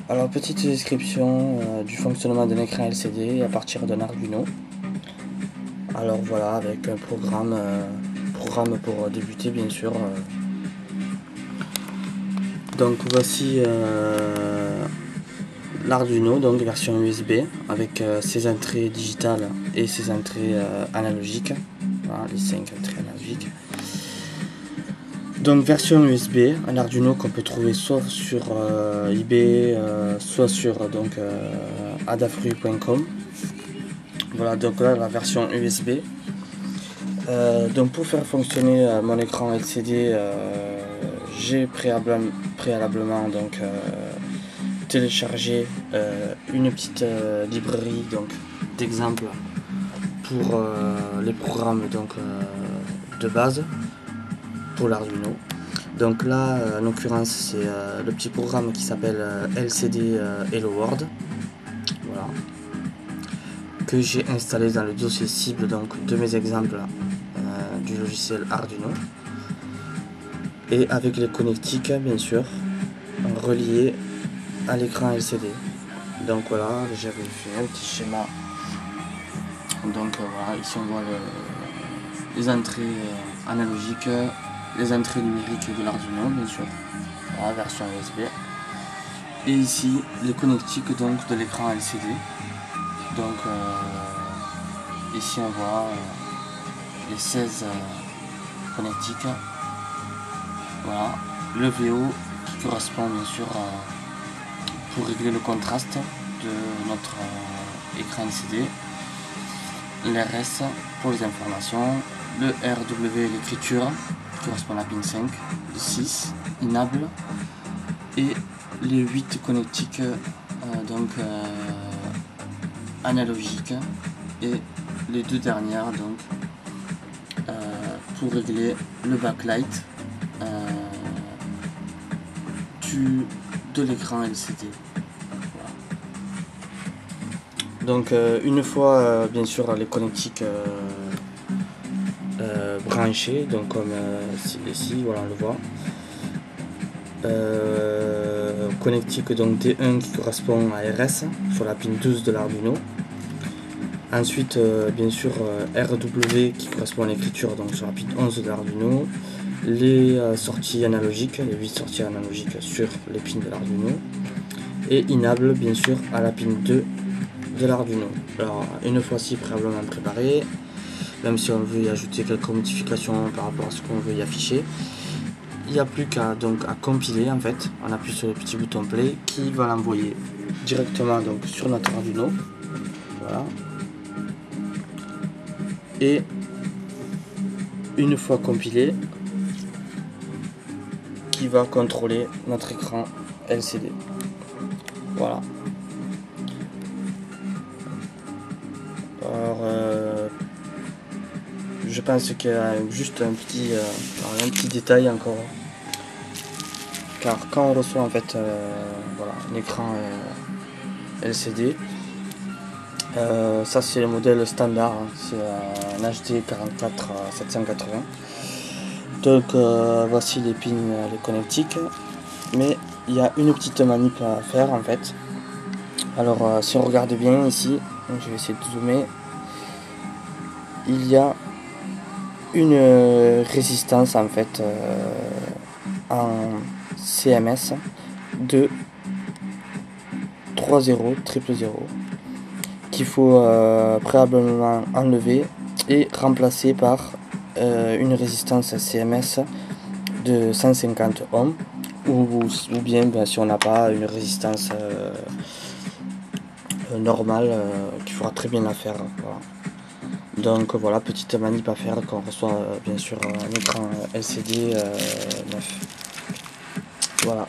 Alors, petite description du fonctionnement d'un écran LCD à partir d'un Arduino. Alors voilà, avec un programme pour débuter bien sûr. Donc voici l'Arduino, donc version USB, avec ses entrées digitales et ses entrées analogiques. Voilà, les 5 entrées analogiques. Donc version USB, un Arduino qu'on peut trouver soit sur eBay, soit sur adafruit.com. Voilà, donc là la version USB. Donc pour faire fonctionner mon écran LCD, j'ai préalablement téléchargé une petite librairie d'exemples pour les programmes de base pour l'Arduino. Donc là, en l'occurrence, c'est le petit programme qui s'appelle LCD Hello World, voilà, que j'ai installé dans le dossier cible de mes exemples du logiciel Arduino, et avec les connectiques bien sûr reliés à l'écran LCD. Donc voilà, j'avais fait un petit schéma. Donc voilà, ici on voit les entrées analogiques, les entrées numériques de l'Arduino bien sûr, voilà, version USB, et ici les connectiques de l'écran LCD. Donc ici on voit les 16 connectiques, voilà, le VO qui correspond bien sûr pour régler le contraste de notre écran LCD, l'RS pour les informations, le RW l'écriture qui correspond à la pin 5, le 6 inable, et les 8 connectiques analogiques, et les deux dernières pour régler le backlight de l'écran LCD. Voilà. Donc une fois bien sûr les connectiques branchés, donc comme ici, voilà, on le voit. Connectique D1 qui correspond à RS sur la pin 12 de l'Arduino. Ensuite bien sûr RW qui correspond à l'écriture sur la pin 11 de l'Arduino. Les sorties analogiques, les 8 sorties analogiques sur les pins de l'Arduino. Et inable bien sûr à la pin 2 de l'Arduino. Alors une fois ci préalablement préparé, même si on veut y ajouter quelques modifications par rapport à ce qu'on veut y afficher, il n'y a plus qu'à compiler. En fait, on appuie sur le petit bouton play qui va l'envoyer directement sur notre Arduino, voilà. Et une fois compilé, qui va contrôler notre écran LCD, voilà. Alors je pense qu'il y a juste un petit détail encore, car quand on reçoit en fait voilà, un écran LCD, ça c'est le modèle standard, hein, c'est un HD 44780. Donc voici les pins, les connectiques, mais il y a une petite manip à faire en fait. Alors si on regarde bien ici, je vais essayer de zoomer, il y a une résistance en fait en CMS de 30 000 qu'il faut préalablement enlever et remplacer par une résistance CMS de 150 ohms, ou bien si on n'a pas une résistance normale, qu'il faudra très bien la faire, voilà. Donc voilà, petite manip à faire quand on reçoit bien sûr un écran LCD neuf. Voilà.